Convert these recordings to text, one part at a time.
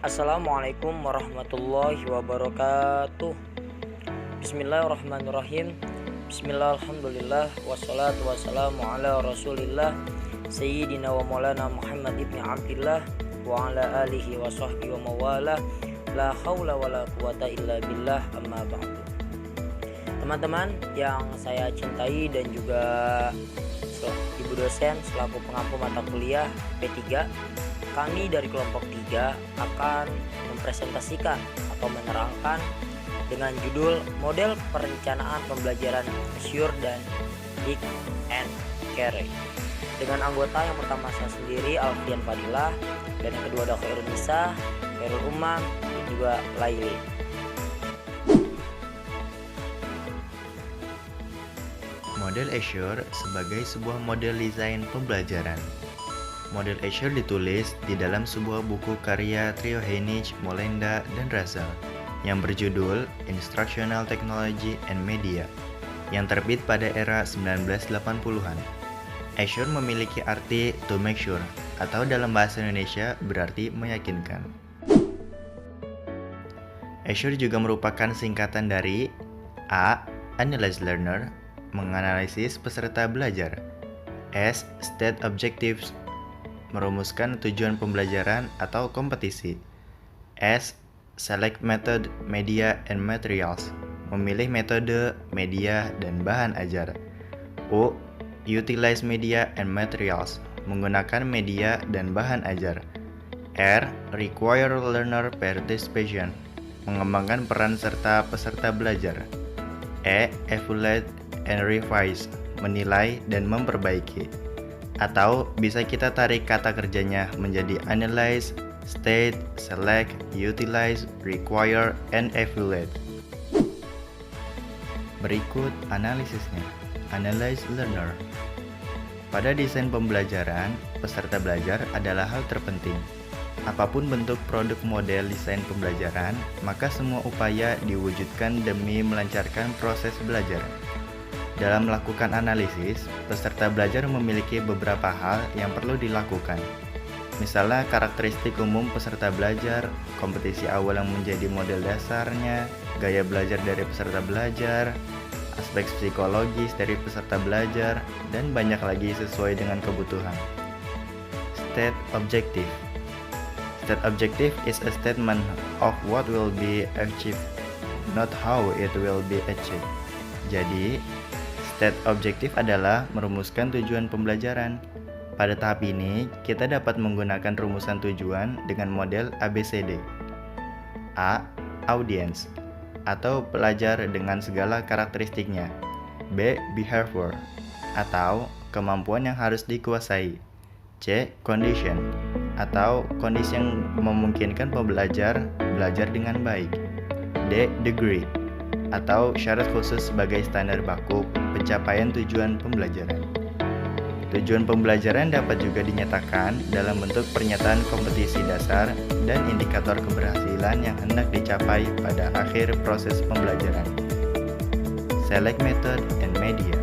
Assalamualaikum warahmatullahi wabarakatuh. Bismillahirrahmanirrahim. Bismillah, alhamdulillah, wassalatu wassalamu ala rasulillah Sayyidina wa maulana Muhammad ibn Abdillah wa ala alihi wa sahbihi wa mawala. La hawla wa la quwata illa billah, amma ba'du. Teman-teman yang saya cintai dan juga ibu dosen selaku pengampu mata kuliah P3, kami dari kelompok 3 akan mempresentasikan atau menerangkan dengan judul model perencanaan pembelajaran Azure dan Dig and Carry. Dengan anggota yang pertama saya sendiri, Alfian Fadilah, dan yang kedua ada Khairul Nisa, Khairul Umam, dan juga Laili. Model Azure sebagai sebuah model desain pembelajaran. Model Azure ditulis di dalam sebuah buku karya trio Heinisch, Molenda, dan Russell yang berjudul Instructional Technology and Media yang terbit pada era 1980-an. Azure memiliki arti to make sure atau dalam bahasa Indonesia berarti meyakinkan. Azure juga merupakan singkatan dari A. Analyze Learner, menganalisis peserta belajar. S. State Objectives, merumuskan tujuan pembelajaran atau kompetisi. S. Select Method, Media, and Materials, memilih metode, media, dan bahan ajar. U. Utilize Media and Materials, menggunakan media dan bahan ajar. R. Require Learner Participation, mengembangkan peran serta peserta belajar. E. Evaluate and Revise, menilai dan memperbaiki. Atau bisa kita tarik kata kerjanya menjadi analyze, state, select, utilize, require, and evaluate. Berikut analisisnya. Analyze learner. Pada desain pembelajaran, peserta belajar adalah hal terpenting. Apapun bentuk produk model desain pembelajaran, maka semua upaya diwujudkan demi melancarkan proses belajar. Dalam melakukan analisis, peserta belajar memiliki beberapa hal yang perlu dilakukan. Misalnya karakteristik umum peserta belajar, kompetisi awal yang menjadi model dasarnya, gaya belajar dari peserta belajar, aspek psikologis dari peserta belajar, dan banyak lagi sesuai dengan kebutuhan. State Objective. State Objective is a statement of what will be achieved, not how it will be achieved. Jadi, state objektif adalah merumuskan tujuan pembelajaran. Pada tahap ini, kita dapat menggunakan rumusan tujuan dengan model ABCD. A. Audience, atau pelajar dengan segala karakteristiknya. B. Behavior, atau kemampuan yang harus dikuasai. C. Condition, atau kondisi yang memungkinkan pembelajar belajar dengan baik. D. Degree, atau syarat khusus sebagai standar baku pencapaian tujuan pembelajaran. Tujuan pembelajaran dapat juga dinyatakan dalam bentuk pernyataan kompetisi dasar dan indikator keberhasilan yang hendak dicapai pada akhir proses pembelajaran. Select Method and Media.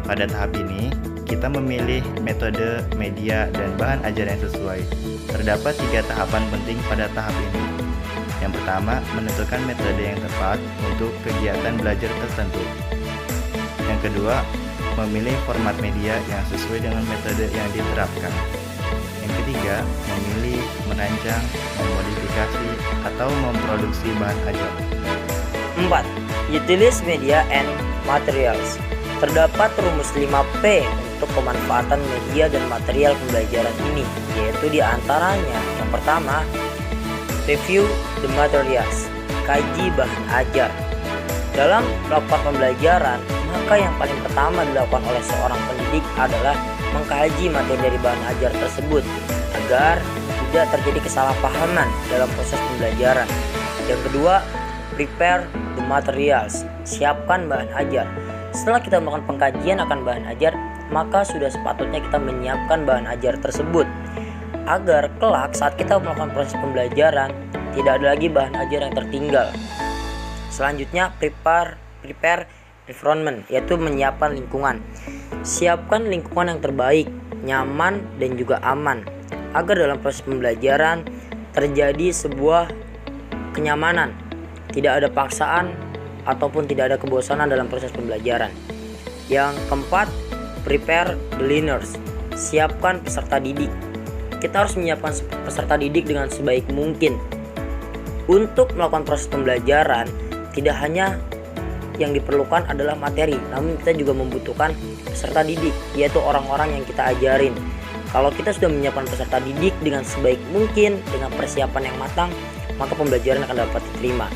Pada tahap ini, kita memilih metode, media, dan bahan ajar yang sesuai. Terdapat 3 tahapan penting pada tahap ini. Yang pertama, menentukan metode yang tepat untuk kegiatan belajar tertentu. Yang kedua, memilih format media yang sesuai dengan metode yang diterapkan. Yang ketiga, memilih, merancang, memodifikasi, atau memproduksi bahan ajar. 4. Utilize Media and Materials. Terdapat rumus 5P untuk pemanfaatan media dan material pembelajaran ini, yaitu diantaranya yang pertama, review the materials, kaji bahan ajar. Dalam melakukan pembelajaran, maka yang paling pertama dilakukan oleh seorang pendidik adalah mengkaji materi dari bahan ajar tersebut agar tidak terjadi kesalahpahaman dalam proses pembelajaran. Yang kedua, prepare the materials, siapkan bahan ajar. Setelah kita melakukan pengkajian akan bahan ajar, maka sudah sepatutnya kita menyiapkan bahan ajar tersebut agar kelak saat kita melakukan proses pembelajaran tidak ada lagi bahan ajar yang tertinggal. Selanjutnya, prepare environment, yaitu menyiapkan lingkungan. Siapkan lingkungan yang terbaik, nyaman, dan juga aman agar dalam proses pembelajaran terjadi sebuah kenyamanan, tidak ada paksaan ataupun tidak ada kebosanan dalam proses pembelajaran. Yang keempat, prepare the learners, siapkan peserta didik. Kita harus menyiapkan peserta didik dengan sebaik mungkin. Untuk melakukan proses pembelajaran, tidak hanya yang diperlukan adalah materi, namun kita juga membutuhkan peserta didik, yaitu orang-orang yang kita ajarin. Kalau kita sudah menyiapkan peserta didik dengan sebaik mungkin, dengan persiapan yang matang, maka pembelajaran akan dapat diterima.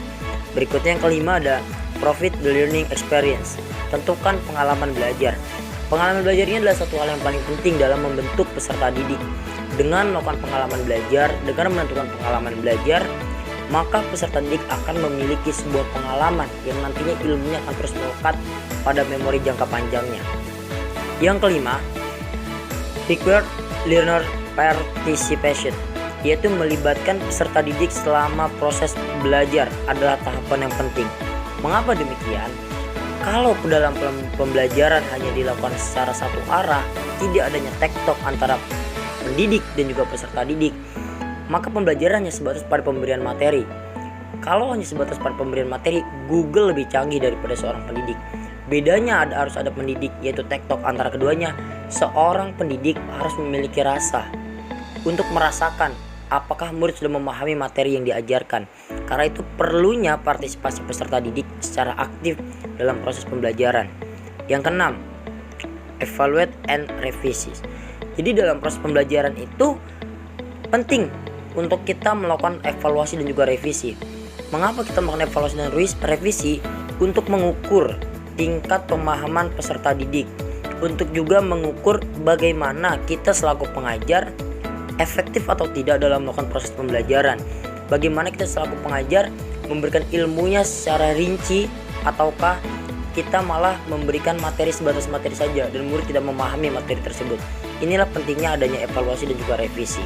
Berikutnya yang kelima ada profit the learning experience. Tentukan pengalaman belajar. Pengalaman belajar ini adalah satu hal yang paling penting dalam membentuk peserta didik. Dengan melakukan pengalaman belajar, dengan menentukan pengalaman belajar, maka peserta didik akan memiliki sebuah pengalaman yang nantinya ilmunya akan terus melekat pada memori jangka panjangnya. Yang kelima, required learner participation, yaitu melibatkan peserta didik selama proses belajar adalah tahapan yang penting. Mengapa demikian? Kalau dalam pembelajaran hanya dilakukan secara satu arah, tidak adanya tektok antara pendidik dan juga peserta didik, maka pembelajaran hanya sebatas pada pemberian materi. Kalau hanya sebatas pada pemberian materi, Google lebih canggih daripada seorang pendidik. Bedanya harus ada pendidik, yaitu tektok antara keduanya. Seorang pendidik harus memiliki rasa untuk merasakan apakah murid sudah memahami materi yang diajarkan. Karena itu perlunya partisipasi peserta didik secara aktif dalam proses pembelajaran. Yang keenam, evaluate and revisi. Jadi dalam proses pembelajaran itu penting untuk kita melakukan evaluasi dan juga revisi. Mengapa kita melakukan evaluasi dan revisi? Untuk mengukur tingkat pemahaman peserta didik, untuk juga mengukur bagaimana kita selaku pengajar efektif atau tidak dalam melakukan proses pembelajaran. Bagaimana kita selaku pengajar memberikan ilmunya secara rinci, ataukah kita malah memberikan materi sebatas materi saja dan murid tidak memahami materi tersebut. Inilah pentingnya adanya evaluasi dan juga revisi.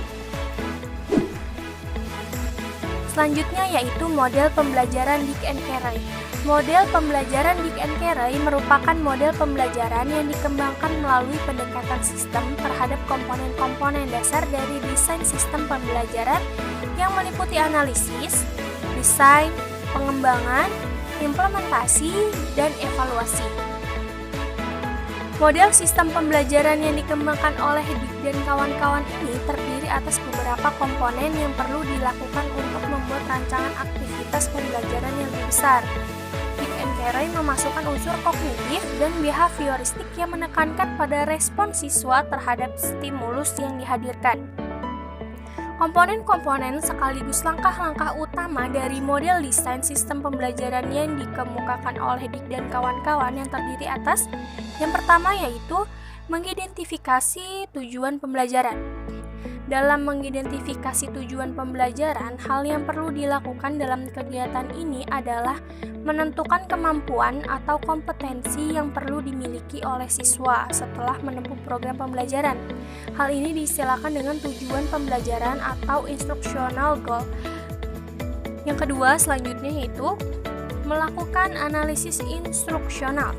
Selanjutnya yaitu model pembelajaran Dick and Carey. Model pembelajaran Dick and Carey merupakan model pembelajaran yang dikembangkan melalui pendekatan sistem terhadap komponen-komponen dasar dari desain sistem pembelajaran yang meliputi analisis, desain, pengembangan, implementasi, dan evaluasi. Model sistem pembelajaran yang dikembangkan oleh Dick dan kawan-kawan ini terdiri atas beberapa komponen yang perlu dilakukan untuk membuat rancangan aktivitas pembelajaran yang lebih besar. Dick and Carey memasukkan unsur kognitif dan behavioristik yang menekankan pada respons siswa terhadap stimulus yang dihadirkan. Komponen-komponen sekaligus langkah-langkah utama dari model desain sistem pembelajaran yang dikemukakan oleh Dick dan kawan-kawan yang terdiri atas yang pertama yaitu mengidentifikasi tujuan pembelajaran. Dalam mengidentifikasi tujuan pembelajaran, hal yang perlu dilakukan dalam kegiatan ini adalah menentukan kemampuan atau kompetensi yang perlu dimiliki oleh siswa setelah menempuh program pembelajaran. Hal ini diistilahkan dengan tujuan pembelajaran atau instructional goal. Yang kedua selanjutnya yaitu melakukan analisis instruksional.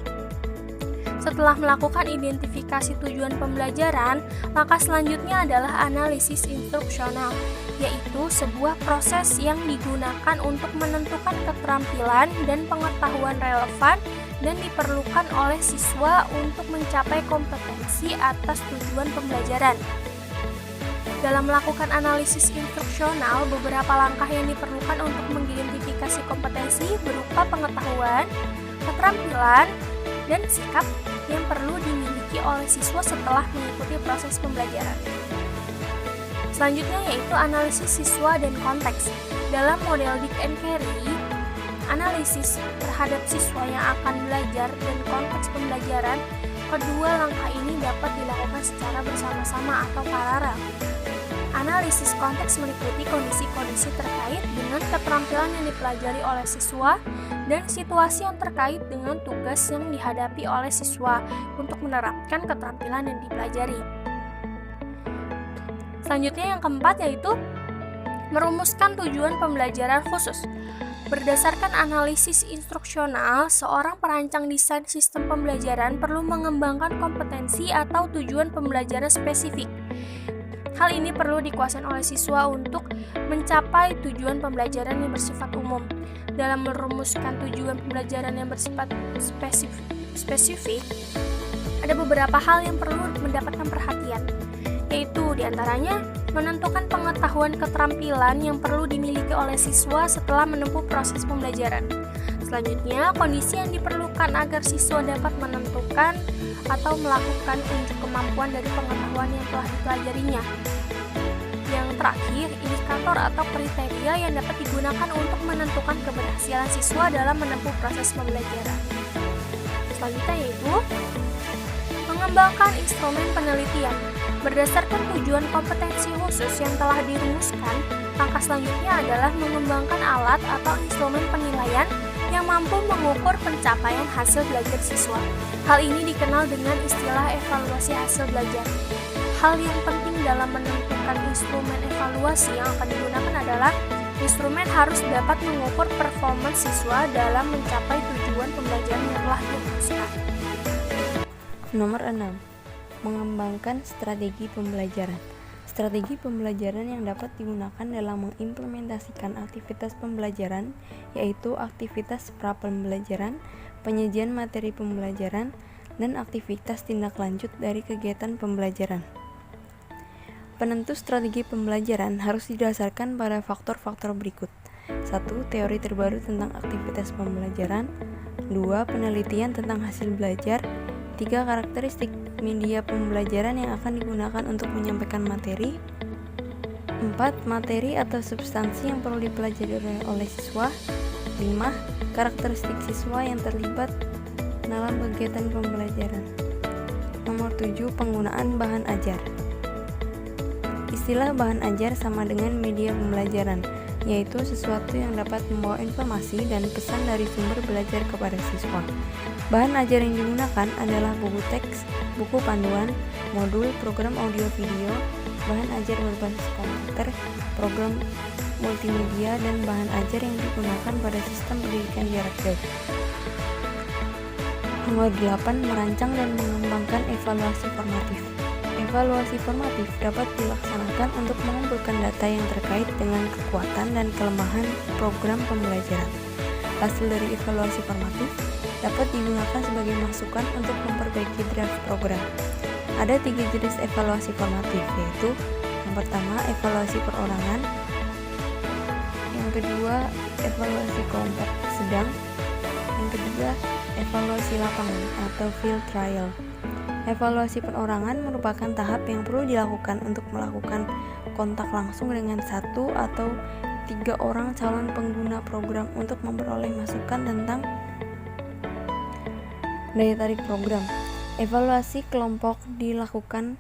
Setelah melakukan identifikasi tujuan pembelajaran, maka selanjutnya adalah analisis instruksional, yaitu sebuah proses yang digunakan untuk menentukan keterampilan dan pengetahuan relevan dan diperlukan oleh siswa untuk mencapai kompetensi atas tujuan pembelajaran. Dalam melakukan analisis instruksional, beberapa langkah yang diperlukan untuk mengidentifikasi kompetensi berupa pengetahuan, keterampilan, dan sikap yang perlu dimiliki oleh siswa setelah mengikuti proses pembelajaran. Selanjutnya yaitu analisis siswa dan konteks. Dalam model Dick and Carey, analisis terhadap siswa yang akan belajar dan konteks pembelajaran, kedua langkah ini dapat dilakukan secara bersama-sama atau paralel. Analisis konteks meliputi kondisi-kondisi terkait dengan keterampilan yang dipelajari oleh siswa dan situasi yang terkait dengan tugas yang dihadapi oleh siswa untuk menerapkan keterampilan yang dipelajari. Selanjutnya yang keempat yaitu merumuskan tujuan pembelajaran khusus. Berdasarkan analisis instruksional, seorang perancang desain sistem pembelajaran perlu mengembangkan kompetensi atau tujuan pembelajaran spesifik. Hal ini perlu dikuasai oleh siswa untuk mencapai tujuan pembelajaran yang bersifat umum. Dalam merumuskan tujuan pembelajaran yang bersifat spesifik, ada beberapa hal yang perlu mendapatkan perhatian, yaitu diantaranya menentukan pengetahuan keterampilan yang perlu dimiliki oleh siswa setelah menempuh proses pembelajaran. Selanjutnya, kondisi yang diperlukan agar siswa dapat menentukan atau melakukan unjuk kemampuan dari pengetahuan yang telah dipelajarinya. Yang terakhir, indikator atau kriteria yang dapat digunakan untuk menentukan keberhasilan siswa dalam menempuh proses pembelajaran. Selanjutnya yaitu mengembangkan instrumen penelitian. Berdasarkan tujuan kompetensi khusus yang telah dirumuskan, langkah selanjutnya adalah mengembangkan alat atau instrumen penilaian yang mampu mengukur pencapaian hasil belajar siswa. Hal ini dikenal dengan istilah evaluasi hasil belajar. Hal yang penting dalam menentukan instrumen evaluasi yang akan digunakan adalah instrumen harus dapat mengukur performance siswa dalam mencapai tujuan pembelajaran yang telah dirumuskan. Nomor 6. Mengembangkan strategi pembelajaran. Strategi pembelajaran yang dapat digunakan dalam mengimplementasikan aktivitas pembelajaran yaitu aktivitas pra-pembelajaran, penyajian materi pembelajaran, dan aktivitas tindak lanjut dari kegiatan pembelajaran. Penentu strategi pembelajaran harus didasarkan pada faktor-faktor berikut. 1. Teori terbaru tentang aktivitas pembelajaran. 2. Penelitian tentang hasil belajar. 3. Karakteristik media pembelajaran yang akan digunakan untuk menyampaikan materi. 4. Materi atau substansi yang perlu dipelajari oleh siswa. 5. Karakteristik siswa yang terlibat dalam kegiatan pembelajaran. Nomor 7. Penggunaan bahan ajar. Istilah bahan ajar sama dengan media pembelajaran, yaitu sesuatu yang dapat membawa informasi dan pesan dari sumber belajar kepada siswa. Bahan ajar yang digunakan adalah buku teks, buku panduan, modul, program audio video, bahan ajar berbasis komputer, program multimedia, dan bahan ajar yang digunakan pada sistem pendidikan jarak jauh. Nomor 8. Merancang dan mengembangkan evaluasi formatif. Evaluasi formatif dapat dilaksanakan untuk mengumpulkan data yang terkait dengan kekuatan dan kelemahan program pembelajaran. Hasil dari evaluasi formatif dapat digunakan sebagai masukan untuk memperbaiki draft program. Ada 3 jenis evaluasi formatif, yaitu yang pertama evaluasi perorangan, yang kedua evaluasi kelompok sedang, yang ketiga evaluasi lapangan atau field trial. Evaluasi perorangan merupakan tahap yang perlu dilakukan untuk melakukan kontak langsung dengan 1 atau 3 orang calon pengguna program untuk memperoleh masukan tentang daya tarik program. Evaluasi kelompok dilakukan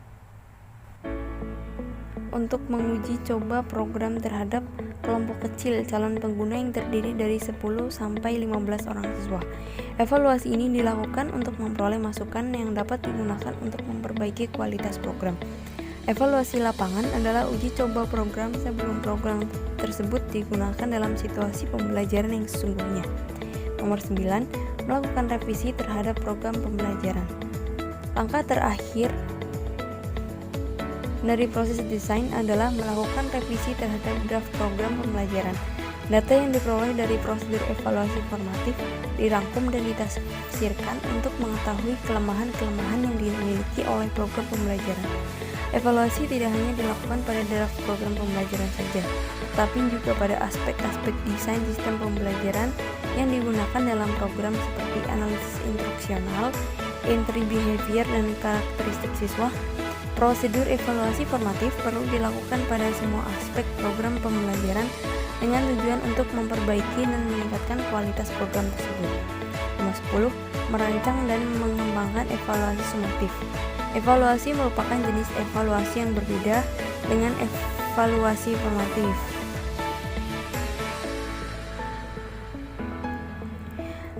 untuk menguji coba program terhadap kelompok kecil calon pengguna yang terdiri dari 10 sampai 15 orang siswa. Evaluasi ini dilakukan untuk memperoleh masukan yang dapat digunakan untuk memperbaiki kualitas program. Evaluasi lapangan adalah uji coba program sebelum program tersebut digunakan dalam situasi pembelajaran yang sesungguhnya. Nomor 9. Melakukan revisi terhadap program pembelajaran. Langkah terakhir dari proses desain adalah melakukan revisi terhadap draft program pembelajaran. Data yang diperoleh dari prosedur evaluasi formatif dirangkum dan ditafsirkan untuk mengetahui kelemahan-kelemahan yang dimiliki oleh program pembelajaran. Evaluasi tidak hanya dilakukan pada draft program pembelajaran saja, tetapi juga pada aspek-aspek desain sistem pembelajaran yang digunakan dalam program seperti analisis instruksional, entry behavior, dan karakteristik siswa. Prosedur evaluasi formatif perlu dilakukan pada semua aspek program pembelajaran dengan tujuan untuk memperbaiki dan meningkatkan kualitas program tersebut. Nomor 10. Merancang dan mengembangkan evaluasi sumatif. Evaluasi merupakan jenis evaluasi yang berbeda dengan evaluasi formatif.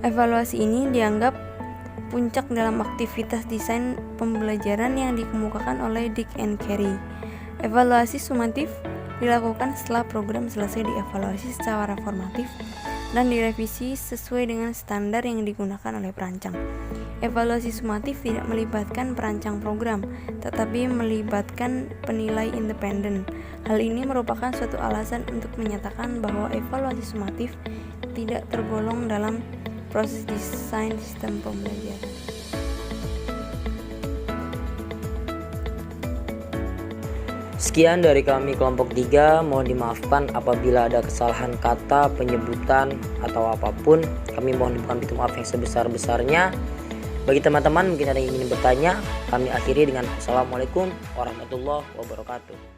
Evaluasi ini dianggap puncak dalam aktivitas desain pembelajaran yang dikemukakan oleh Dick and Carey. Evaluasi sumatif dilakukan setelah program selesai dievaluasi secara formatif dan direvisi sesuai dengan standar yang digunakan oleh perancang. Evaluasi sumatif tidak melibatkan perancang program, tetapi melibatkan penilai independen. Hal ini merupakan suatu alasan untuk menyatakan bahwa evaluasi sumatif tidak tergolong dalam proses desain sistem pembelajaran. Sekian dari kami kelompok 3, mohon dimaafkan apabila ada kesalahan kata, penyebutan, atau apapun. Kami mohon bukan pintu maaf yang sebesar-besarnya. Bagi teman-teman mungkin ada yang ingin bertanya, kami akhiri dengan Assalamualaikum warahmatullahi wabarakatuh.